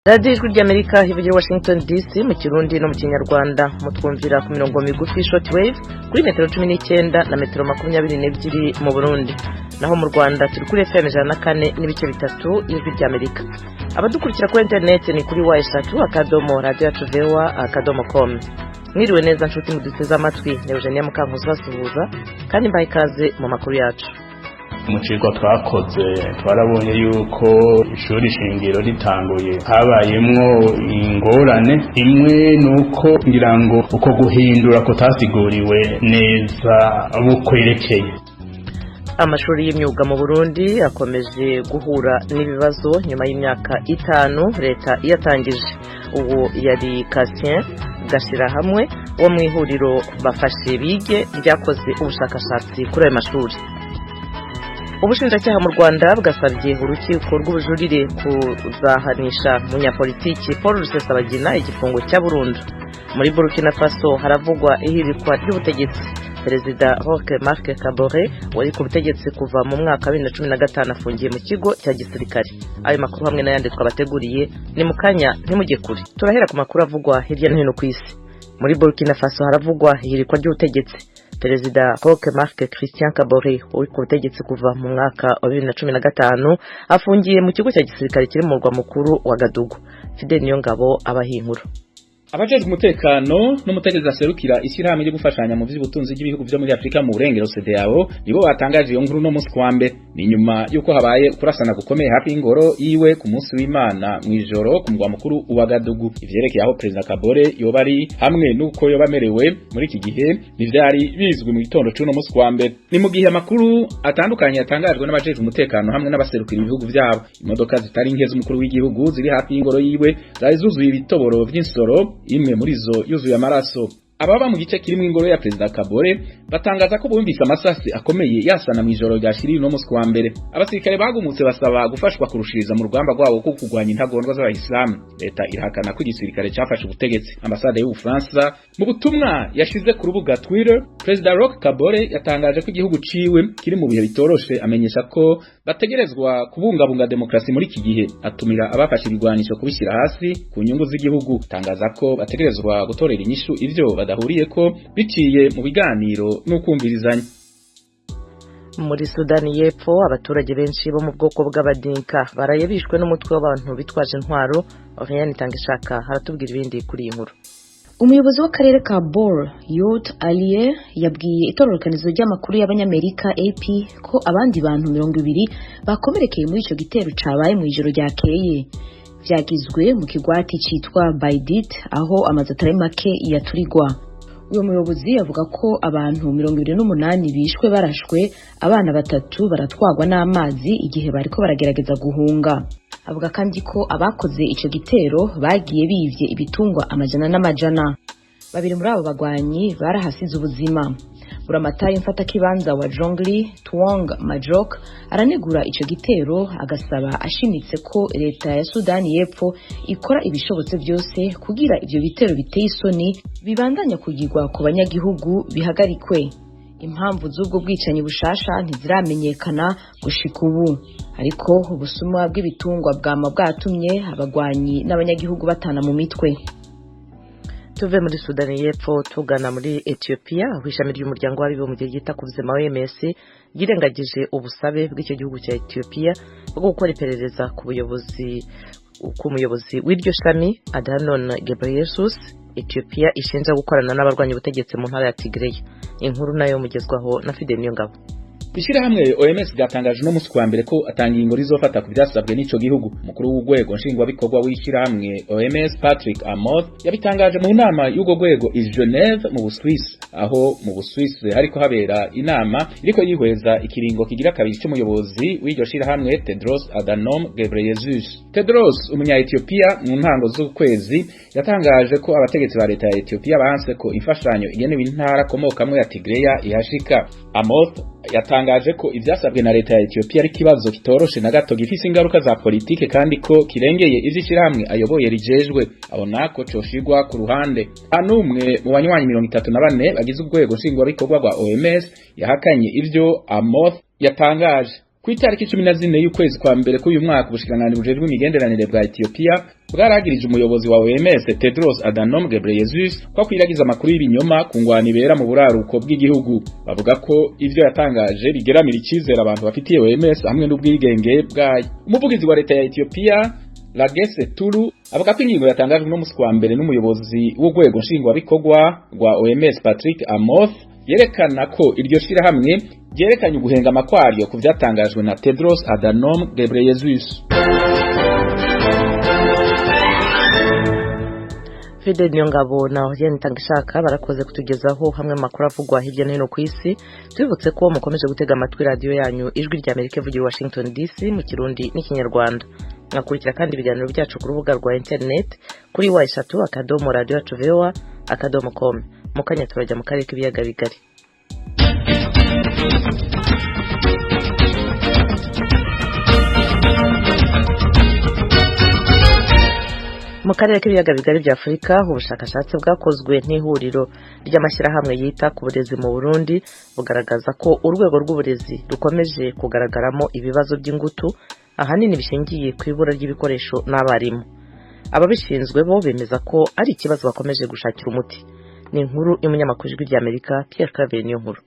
Radio Ijwi ry'Amerika hivugira Washington DC mu Kirundi no mu Kinyarwanda mutwumvira ku mirongo migufi shortwave kuri metero 19 na metero 22 mu Burundi, naho mu Rwanda turi kuri FM 104 n'ibice bitatu Ijwi ry'Amerika. Abadukurikira kuri internet ni kuri wa3.radio.com. Mwiriwe neza nshuti muduteze amatwi, ne Eugenia Mukankuzi basuhuza kandi mbaye ikaze mu makuru yacu. Mu kigo twakoze twarabonye yuko ishuri shingiro ritanguye habayemwo ingorane imwe nuko ngira ngo uko guhindura kutasiguriwe neza abo kwerekeye. Amashuri y'imyuga mu Burundi akomeje guhura n'ibibazo nyuma y'imyaka 5 leta yatangije. Ubu yari Cassien gashira hamwe wo mu ihuriro bafashe bige ryakoze ubushakashatsi kuri ayo mashuri. Ubushinjacyaha mu Rwanda bwasabye urukiko rw'ubujurire kuzahanisha munyapolitiki Paul Rusesabagina igifungo cya burundu. Muri Burkina Faso haravugwa ihirikwa ry'ubutegetsi. Perezida Roch Marc Kabore wari ku butegetsi kuva mu mwaka 2015 afungiye mu kigo cya gisirikare. Ayo makuru hamwe n'ayandi twabateguriye ni mukanya ntimujye kure. Turahera ku makuru avugwa hirya no hino ku isi. Muri Burkina Faso haravugwa ihirikwa ry'ubutegetsi. Perezida Roch Marc Christian Kabore uri ku butegetsi kuva mu mwaka wa 2015 afungiye mu kigo cya gisirikare kiri mu murwa mukuru wa Gadugu. Fidel Niyongabo abahinkuru. Abajejwe umutekano n'umutegetsi aserukira ishyirahamwe ryo gufashanya mu by'ubutunzi bw'ibihugu byo muri Afrika mu burengero CEDEAO nibo batangaje iyo nkuru no munsi kwa mbere. Ni nyuma yuko habaye kurasana gukomeye hafi y'ingoro yiwe ku munsi w'Imana mu ijoro ku mugwa mukuru wa Gadugu. Ivyerekeye aho Perezida Kabore yoba ari hamwe nuko yoba amerewe muri iki gihe nivyari bizwi mu gitondo cy'uno munsi kwa mbere. Ni mu gihe amakuru atandukanye yatangajwe n'abajejwe umutekano hamwe n'abaserukira ibihugu byabo. Imodoka zitari nke z'umukuru w'igihugu ziri hafi y'ingoro yiwe zari zuzuye ibitoboro by'insoro, imwe muri zo yuzuye amaraso. Ababa mu gice kirimo ingoro ya Perezida Kabore batangaza ko bumvise amasasi akomeye yasana mu ijoro ryashiriye no munsi wa mbere. Abasirikare bagumutse basaba gufashwa kurushiriza mu rugamba rwabo ko kugwanya intagondwa z'abayisilamu. Leta irahakana ko igisirikare cyafashe ubutegetsi. Ambasade y'u Bufaransa mu butumwa yashize ku rubuga Twitter, Perezida Roch Kabore yatangaje ko igihugu ciwe kiri mu bihe bitoroshe, amenyesha ko bategerezwa kubungabunga demokrasi muri iki gihe. Atumira abafashe ibigwanisho kubishyira hasi ku nyungu z'igihugu. Tangaza ko bategerezwa gutorera inyishu ivyo badahuriye ko biciye mu biganiro n'ukumvirizanya. Muri Sudani y'Epfo abaturage benshi bo mu bwoko bw'abadinka barayebishwe n'umutwe w'abantu bitwaje intwaro. Oriane Tangishaka haratubwira ibindi kuri iyi nkuru. Umuyobozi w'akarere ka Bor Yot Aliye yabwiye itororokanizo ry'amakuru y'abanyamerika AP ko abandi bantu 200 bakomerekeye muri ico gitero cabaye mu ijoro ryakeye. Vyagizwe mu kigwati citwa Baidit aho amazu atari make yaturigwa. Uyo muyobozi avuga ko abantu 28 bishwe barashwe, abana 3 baratwagwa n'amazi igihe bariko baragerageza guhunga. Avuga kandi ko abakoze ico gitero bagiye bivye ibitungwa amajana n'amajana. Babiri muri abo bagwanyi barahasize ubuzima. Buramatari mfata kibanza wa Jongli Tuong Majok aranegura ico gitero agasaba ashimitse ko leta ya Sudani y'Epfo ikora ibishobotse byose kugira ivyo bitero biteye isoni bibandanya kugirwa ku banyagihugu bihagarikwe. Impamvu z'ubwo bwicanyi bushasha ntiziramenyekana gushika ubu, ariko ubusuma bw'ibitungwa bwama bwatumye abagwanyi n'abanyagihugu batana mu mitwe. Tuve muri Sudani y'Epfo tugana muri Ethiopia, aho ishami ry'umuryango w'abibumbye ryita ku buzima OMS ryirengagije ubusabe bw'icyo gihugu cya Ethiopia bwo gukora iperereza ku muyobozi w'iryo shami Adhanom Ghebreyesus. Ethiopia ishinja gukorana n'abarwanya ubutegetsi mu ntara ya Tigray. Inkuru nayo mugezwaho na Fidel Niyongabo. Ishirahamwe OMS ryatangaje no munsi kwa mbere ko atanga ingo rizofata ku byasabwe n'ico gihugu. Umukuru w'ugwego nshingwabikorwa w'ishirahamwe OMS Patrick Amoth yabitangaje mu nama y'ugo gwego i Geneve mu Busuwisi, aho mu Busuwisi hariko habera inama iriko yihweza ikiringo kigira kabiri cy'umuyobozi w'iryo shirahamwe Tedros Adhanom Ghebreyesus. Tedros umunya Ethiopia mu ntango z'ukwezi yatangaje ko abategetsi ba leta ya Ethiopia banse ko imfashanyo igenewe intara komokamwe ya Tigray ihashika. Amoth yatangaje ko ivyasabwe na leta ya Ethiopia ari kibazo kitoroshe na gato gifise ingaruka za politike kandi ko kirengeye ivyishirahamwe ayoboye rijejwe. Abona ko coshigwa ku ruhande. Anumwe mu banywanyi 34 bagize urwego nshingwabikorwa rwa OMS yahakanye ivyo Amoth yatangaje. Ku itariki 14 y'ukwezi kwa mbere k'uyu mwaka ubushikiranganji bujejwe imigenderanire bwa Ethiopia bwaragirije umuyobozi wa OMS Tedros Adhanom Ghebreyesus ko kwiragiza amakuru y'ibinyoma ku ngwani ibera mu buraruko bw'igihugu. Bavuga ko ivyo yatangaje bigeramira icizere abantu bafitiye OMS hamwe n'ubwigenge bwayo. Umuvugizi wa leta ya Ethiopia Lagesse Tulu avuga ko ingingo yatangajwe no musi wa mbere n'umuyobozi w'urwego nshingwabikorwa rwa OMS Patrick Amoth yerekana ko iryo shirahamwe ryerekanye uguhengama kwaryo ku vyatangajwe na Tedros Adhanom Ghebreyesus. Fidel Nyongabo na Oriane Tangishaka barakoze kutugezaho hamwe makuru avugwa hirya no hino ku isi. Tubibutse ko mukomeje gutega amatwi radio yanyu Ijwi rya Amerika ivugira Washington DC mu Kirundi n'Ikinyarwanda. Mwakurikira kandi ibiganiro byacu ku rubuga rwa internet kuri wa3.radio.voa.com. Mukanya turajya mu karere k'ibiyaga bigari. Mu karere k'ibiyaga bigari bya Afurika ubushakashatsi bwakozwe n'ihuriro ry'amashyirahamwe yita ku burezi mu Burundi bugaragaza ko urwego rw'uburezi rukomeje kugaragaramo ibibazo by'ingutu ahanini bishingiye ku ibura ry'ibikoresho n'abarimu. Ababishinzwe bo bemeza ko ari ikibazo bakomeje gushakira umuti. Ni inkuru y'umunyamakuru w'Ijwi rya Amerika Pierre Claver Niyonkuru.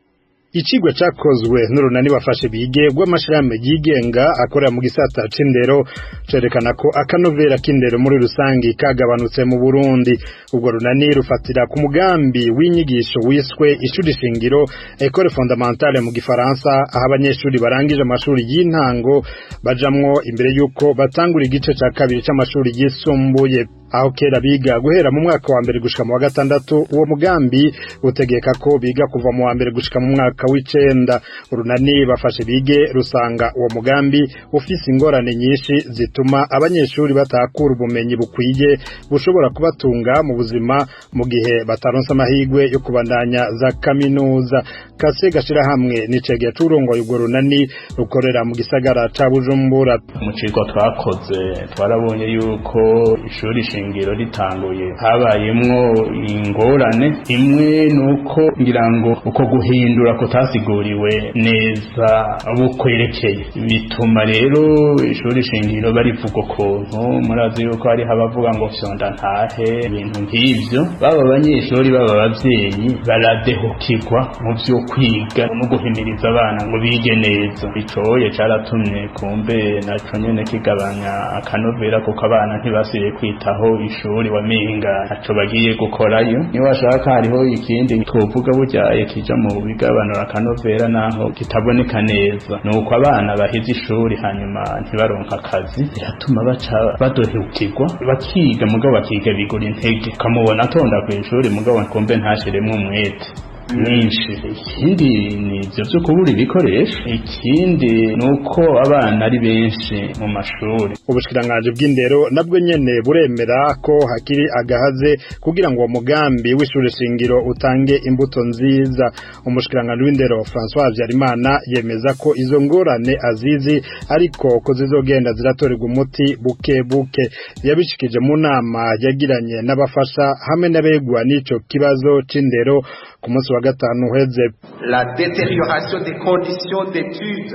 Icigwa cakozwe n'urunani bafashe bige rw'amashirahamwe yigenga akorera mu gisata c'indero cerekana ko akanovera k'indero muri rusangi kagabanutse mu Burundi. Ubwo runani rufatira ku mugambi w'inyigisho wiswe ishuri shingiro École fondamentale mu gifaransa, aho abanyeshuri barangije amashuri y'intango bajamwo imbere yuko batangura igice ca kabiri c'amashuri yisumbuye. Aho kera biga guhera mu mwaka wa mbere gushika mu wa gatandatu, uwo mugambi utegeka ko biga kuva mu wa mbere gushika mu mwaka w'icenda. Urunani bafashe bige rusanga uwo mugambi ufise ingorane nyinshi zituma abanyeshuri batakura ubumenyi bukwiye bushobora kubatunga mu buzima mu gihe bataronse amahigwe yo kubandanya za kaminuza. Kase gashira hamwe n'icegera c'urongoye urwo runani rukorera mu gisagara ca Bujumbura. Mu kigo twakoze twarabonye yuko ishuri shingiro ritanguye habayemwo ingorane. Imwe nuko ngira ngo uko guhindura kutasiguriwe neza bukwerekeye, bituma rero ishuri shingiro barivuga ukuntu murazi yuko hari habavuga ngo fyonda ntahe ibintu nk'ivyo. Baba abanyeshuri baba abavyeyi baradehukirwa mu vyo kwiga no guhimiriza abana ngo bige neza. Icoye caratumye kumbe naco nyene kigabanya akanovera kuko abana ntibasiye kwitaho ishuri wamenga aco bagiye gukorayo. Ni washaka hariho ikindi twovuga buryaye kija mu bigabanura akanovera naho kitaboneka neza, nuko abana baheze ishuri hanyuma ntibaronka akazi biratuma baca badohukirwa bakiga mugabo bakiga bigura intege, kamubona atonda ku ishuri mugabo kombe ntashiremwe umwete nyinshi. Ikindi ni ivyo vyo kubura ibikoresho, ikindi nuko abana ari benshi mu mashuri. Ubushikiranganje bw'indero nabwo nyene buremera ko hakiri agahaze kugira ngo uwo mugambi w'ishuri shingiro utange imbuto nziza. Umushikiranganje w'indero François Habyarimana yemeza ko izo ngorane azizi ariko ko zizogenda ziratorerwa umuti buke buke. Yabishikije mu nama yagiranye n'abafasha hamwe n'abegwa n'ico kibazo c'indero ku munsi wa gatanu uheze. La détérioration des conditions d'études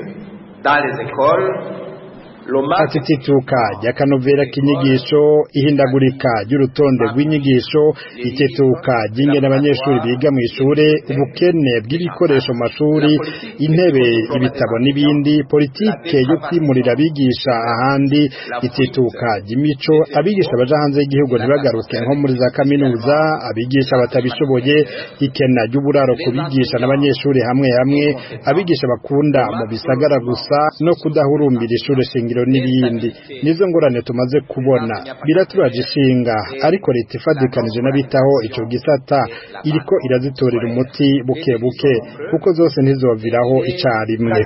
dans les écoles, atituka ry'akanovera k'inyigisho, ihindagurika ry'urutonde rw'inyigisho, itituka ry'ingene abanyeshuri biga mu ishure, ubukene bw'ibikoresho mu mashuri, intebe, ibitabo n'ibindi, politike yo kwimurira abigisha ahandi, itituka ry'imico, abigisha baja hanze y'igihugu ntibagaruke nko muri za kaminuza, abigisha batabishoboye, ikena ry'uburaro kubigisha n'abanyeshuri hamwe hamwe, abigisha bakunda mu bisagara gusa, no kudahurumbira ishure shingiro n'ibindi. Nizo ngorane tumaze kubona biraturaje ishinga, ariko leta ifadikanije n'abitaho ico gisata iriko irazitorera umuti buke buke kuko zose ntizoviraho icarimwe.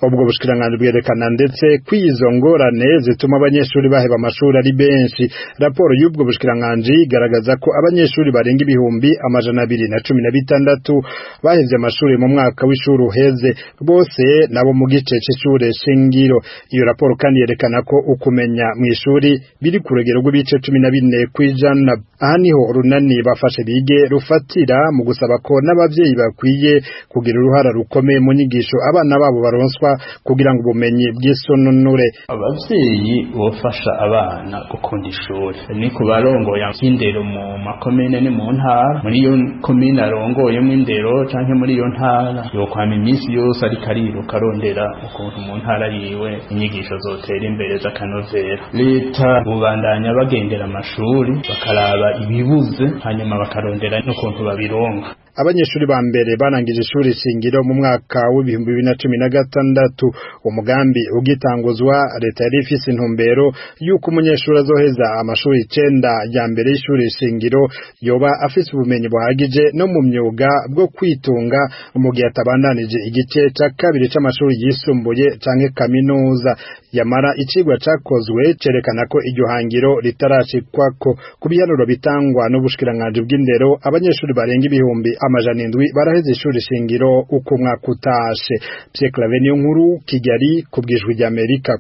Ubwo bushikiranganje bwerekana ndetse kwizo ngorane zituma abanyeshuri baheba amashuri ari benshi. Raporo y'ubwo bushikiranganje igaragaza ko abanyeshuri barenga ibihumbi 216 bahevye amashuri mu mwaka w'ishuri uheze, bose nabo mu gice c'ishure shingiro. Iyo raporo kandi yerekana ko ukumenya mu ishuri biri ku rugero rw'ibice 14%. Aha niho urunani bafashe bige rufatira mu gusaba ko n'abavyeyi bakwiye kugira uruhara rukomeye mu nyigisho abana babo baronswa bofashwa kugira ngo ubumenyi bw'isononure. Abavyeyi bofasha abana gukunda ishuri ni kubarongoye indero mu makomine ni mu ntara, muri iyo komine arongoyemo indero canke muri iyo ntara yokwama iminsi yose ariko ariruka arondera ukuntu mu ntara yiwe inyigisho zotera imbere z'akanovera. Leta bubandanya bagendera amashuri bakaraba ibibuze hanyuma bakarondera n'ukuntu babironka. Abanyeshuri ba mbere barangije ishuri shingiro mu mwaka w'ibihumbi 2016. Umugambi ugitanguzwa leta yari ifise intumbero yuko umunyeshuri azoheza amashuri 9 ya mbere y'ishuri shingiro yoba afise ubumenyi buhagije no mu myuga bwo kwitunga mu gihe atabandanije igice ca kabiri c'amashuri yisumbuye canke kaminuza. Yamara icigwa cakozwe cerekana ko iryo hangiro ritarashikwako. Ku biharuro bitangwa n'ubushikiranganji bw'indero, abanyeshuri barenga ibihumbi 700 baraheze ishuri shingiro uko mwaka utashe. Pierre Claver Niyonkuru, Kigali, kubwijwi rya Amerika.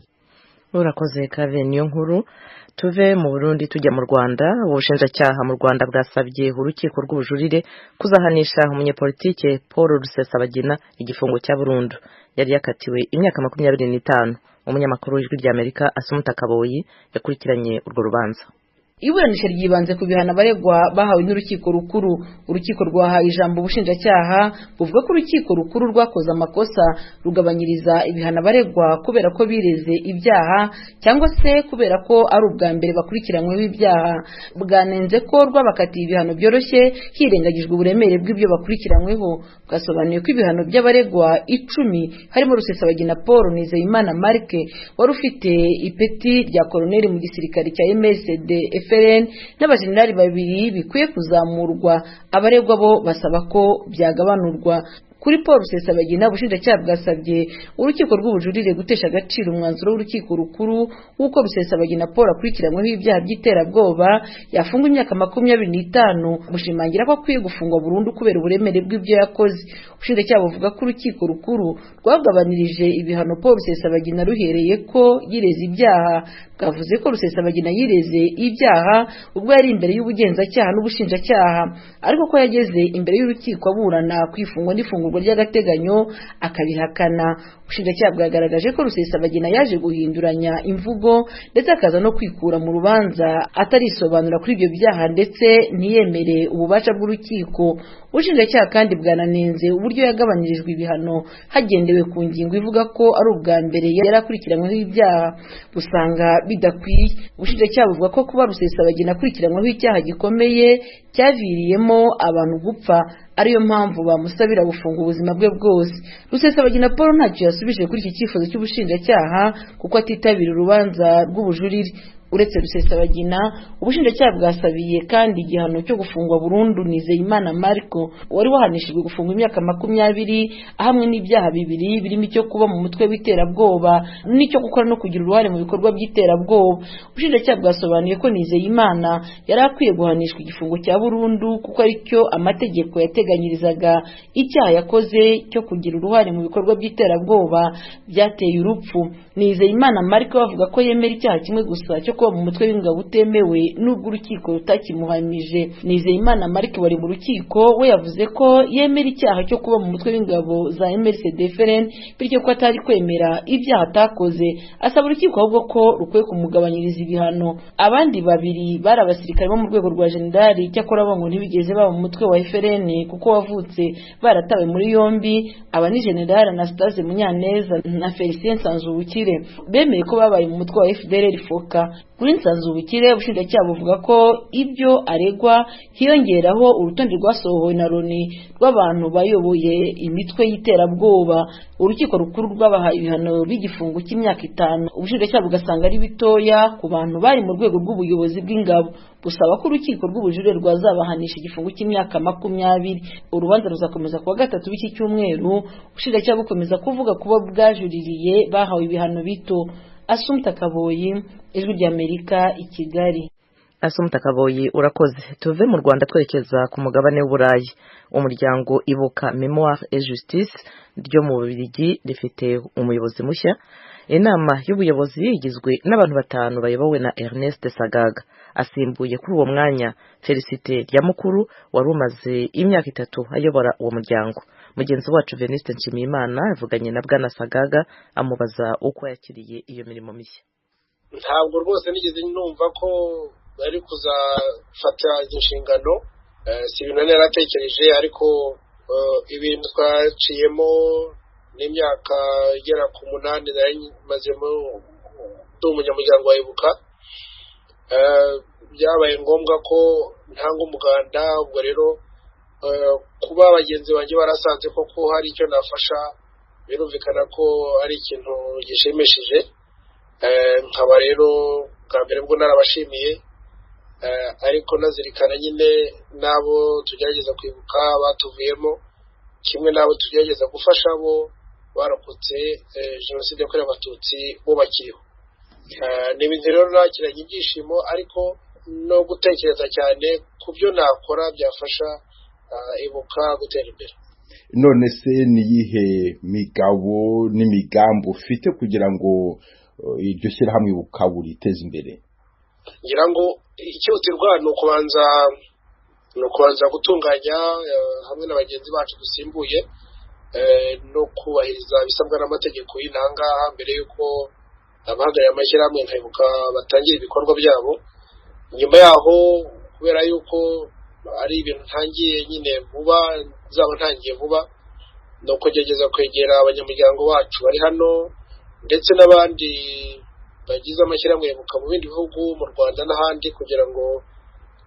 Urakoze Claver Niyonkuru. Tuve mu Burundi tujya mu Rwanda. Ubushinjacyaha mu Rwanda bwasabye urukiko rw'ubujurire kuzahanisha umunyepolitike Paul Rusesabagina igifungo cya burundu. Yari yakatiwe imyaka 25. Umunyamakuru w'ijwi rya Amerika Asumuta Kaboyi yakurikiranye urwo rubanza. Iburanisha ryibanze ku bihano abaregwa bahawe n'urukiko rukuru. Urukiko rwahaye ijambo ubushinjacyaha buvuga ko urukiko rukuru rwakoze amakosa rugabanyiriza ibihano abaregwa kubera ko bireze ibyaha cyangwa se kubera ko ari ubwa mbere bakurikiranyweho ibyaha. Bwanenze ko rwabakatiye ibihano byoroshye hirengagijwe uburemere bw'ibyo bakurikiranyweho. Bwasobanuye ko ibihano by'abaregwa 10 harimo Rusesabagina Paul, Nizeyimana Marc wari ufite ipeti rya koloneli mu gisirikare cya MSD FRN n'abajenerali 2 bikwiye kuzamurwa. Abaregwa bo basaba ko byagabanurwa. Kuri Paul Rusesabagina ubushinjacyaha bwasabye urukiko rw'ubujurire gutesha agaciro umwanzuro w'urukiko rukuru w'uko Rusesabagina Paul akurikiranyweho ibyaha by'iterabwoba yafungwa imyaka 25, bushimangira ko akwiye gufungwa burundu kubera uburemere bw'ibyo yakoze. Ubushinjacyaha buvuga ko urukiko rukuru rwagabanirije ibihano Paul Rusesabagina ruhereye ko yireze ibyaha. Bwavuze ko Rusesabagina yireze ibyaha ubwo yari imbere y'ubugenzacyaha n'ubushinjacyaha, ariko ko yageze imbere y'urukiko aburana kwifungwa n'ifungurwa ry'agateganyo akabihakana. Ubushinjacyaha bwagaragaje ko Rusesabagina yaje guhinduranya imvugo ndetse akaza no kwikura mu rubanza atarisobanura kuri ibyo byaha ndetse ntiyemere ububasha bw'urukiko. Ubushinjacyaha kandi bwananenze uburyo yagabanyirijwe ibihano hagendewe ku ngingo ivuga ko ari ubwa mbere yari akurikiranyweho ibyaha, busanga bidakwiye. Ubushinjacyaha buvuga ko kuba Rusesabagina akurikiranyweho icyaha gikomeye cyaviriyemo abantu gupfa ariyo mpamvu bamusabira gufunga ubuzima bwe bwose. Rusesabagina Paul ntacyo yasubije kuri iki cyifuzo cy'ubushinjacyaha kuko atitabira urubanza rw'ubujurire. Uretse Rusesabagina, ubushinjacyaha bwasabiye kandi igihano cyo gufungwa burundu Nizeyimana Marco wari wahanishijwe gufungwa imyaka 20 ahamwe n'ibyaha 2 birimo icyo kuba mu mutwe w'iterabwoba n'icyo gukora no kugira uruhare mu bikorwa by'iterabwoba. Ubushinjacyaha bwasobanuye ko Nizeyimana yari akwiye guhanishwa igifungo cya burundu kuko ari cyo amategeko yateganyirizaga icyaha yakoze cyo kugira uruhare mu bikorwa by'iterabwoba byateye urupfu. Nizeyimana Marco bavuga ko yemera icyaha kimwe gusa cyo kuba mu mutwe w'ingabo utemewe n'ubwo urukiko rutakimuhamije. Nizeyimana Marc wari mu rukiko we yavuze ko yemera icyaha cyo kuba mu mutwe w'ingabo za MSD FRN bityo ko atari kwemera ibyaha atakoze. Asaba urukiko ahubwo ko rukwiye kumugabanyiriza ibihano. Abandi 2 bari abasirikare bo mu rwego rwa generali cyakora bo ngo ntibigeze baba mu mutwe wa FRN kuko wavutse baratawe muri yombi. Aba ni General Anastase Munyaneza na Felicien Nsanzubukire bemeye ko babaye mu mutwe wa FDLR Foka. Kuri Nsanzubukire ubushinjacyaha buvuga ko ibyo aregwa hiyongeraho urutonde rwasohowe na Loni rw'abantu bayoboye imitwe y'iterabwoba. Urukiko rukuru rwabahaye ibihano by'igifungo cy'imyaka 5. Ubushinjacyaha bugasanga ari bitoya ku bantu bari mu rwego rw'ubuyobozi bw'ingabo. Busaba ko urukiko rw'ubujurire rwazabahanisha igifungo cy'imyaka 20. Urubanza ruzakomeza kuwa 3 w'iki cyumweru. Ubushinjacyaha bukomeza kuvuga kuba bwajuririye bahawe ibihano bito. Asumta Kaboyi, Ijwi ry'Amerika, i Kigali. Asumta Kaboyi urakoze. Tuve mu Rwanda twerekeza ku mugabane w'Uburayi. Umuryango Ibuka Memoire et Justice ryo mu Bubiligi rifite umuyobozi mushya. Inama y'ubuyobozi igizwe n'abantu 5 bayobowe na Ernest Sagaga. Asimbuye kuri uwo mwanya Felicite Ryamukuru wari umaze imyaka 3 ayobora uwo muryango. Mugenzi wacu Veniste Nshimiyimana avuganye na Bwana Sagaga amubaza uko yakiriye iyo mirimo mishya. Ntabwo rwose nigeze numva ko bari kuzafata inshingano, si ibintu naratekereje, ariko ibintu twaciyemo n'imyaka igera ku 8 nari mazemo umunyamuryango wa Ibuka, byabaye ngombwa ko ntanga umuganda. Ubwo rero kuba abagenzi banjye barasanze ko hari icyo nafasha, birumvikana ko ari ikintu gishimishije. Nkaba rero bwa mbere bwo narabashimiye, ariko nazirikana nyine nabo tugerageza kwibuka batuvuyemo, kimwe nabo tugerageza gufasha bo barokotse jenoside yakorewe Abatutsi bubakiriho. Ni ibintu rero nakiranye ibyishimo, ariko no gutekereza cyane ku byo nakora byafasha Ibuka gutera imbere. None se niyihe migabo n'imigambi ufite kugira ngo iryo shyirahamwe Ibuka buriteze imbere? Ngira ngo icyihutirwa ni ukubanza gutunganya hamwe n'abagenzi bacu dusimbuye no kubahiriza ibisabwa n'amategeko y'intangaha mbere y'uko abahagarariye amashyirahamwe nka Ibuka batangira ibikorwa byabo. Nyuma yaho, kubera y'uko ari ibintu ntangiye nyine vuba, nzaba ntangiye vuba, no kugerageza kwegera abanyamuryango bacu bari hano ndetse n'abandi bagize amashyirahamwe Ibuka mu bindi bihugu, mu Rwanda n'ahandi, kugira ngo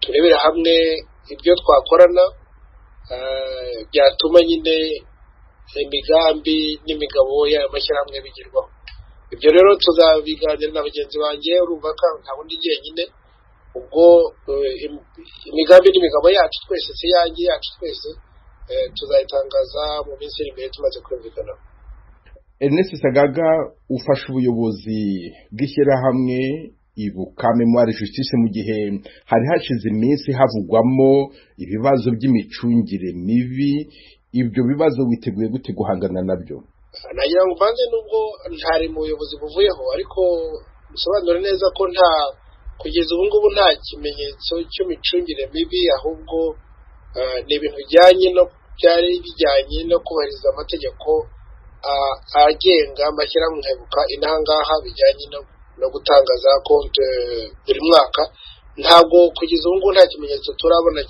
turebere hamwe ibyo twakorana byatuma nyine imigambi n'imigabo y'aya mashyirahamwe bigerwaho. Ibyo rero tuzabiganira na bagenzi banjye, urumva ko nta wundi jyenyine. Ubwo imigambi n'imigabo yacu twese, si yanjye, yacu twese, tuzayitangaza mu minsi iri imbere tumaze kumvikana. Ernest Sagaga ufasha ubuyobozi bw'ishyirahamwe Ibuka Memoire et Justice mu gihe hari hashize iminsi havugwamo ibibazo by'imicungire mibi. Ibyo bibazo witeguye gute guhangana nabyo? Nagira ngo mvanze nubwo ntari mu buyobozi buvuyeho, ariko bisobanura neza ko kugeza ubu ngubu nta kimenyetso cy'imicungire mibi, ahubwo ni ibintu byari bijyanye no kubahiriza amategeko agenga amashyirahamwe nka Ibuka inahangaha, bijyanye no gutangaza konti buri mwaka. Ntabwo kugeza ubu ngubu nta kimenyetso turabona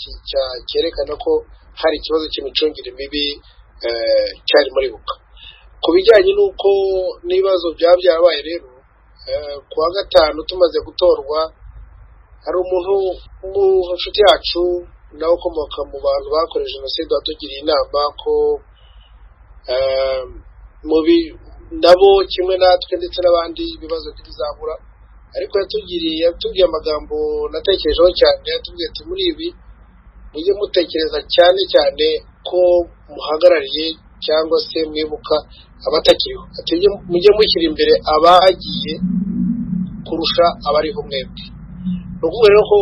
cyerekana ko hari ikibazo cy'imicungire mibi cyari muri Ibuka. Ku bijyanye n'uko n'ibibazo byarabaye rero, ku wa gatanu tumaze gutorwa, hari umuntu mu nshuti yacu nawe ukomoka mu bantu bakoreje jenoside watugiriye inama ko nabo kimwe natwe ndetse n'abandi ibibazo ntibizabura, ariko yatubwiye amagambo natekerejeho cyane. Yatubwiye ati muri ibi mujye mutekereza cyane cyane ko muhagarariye cyangwa se mwibuka abatakiriho. Ati mujye mushyira imbere abagiye kurusha abariho mwebwe. Ni ukuvuga rero ko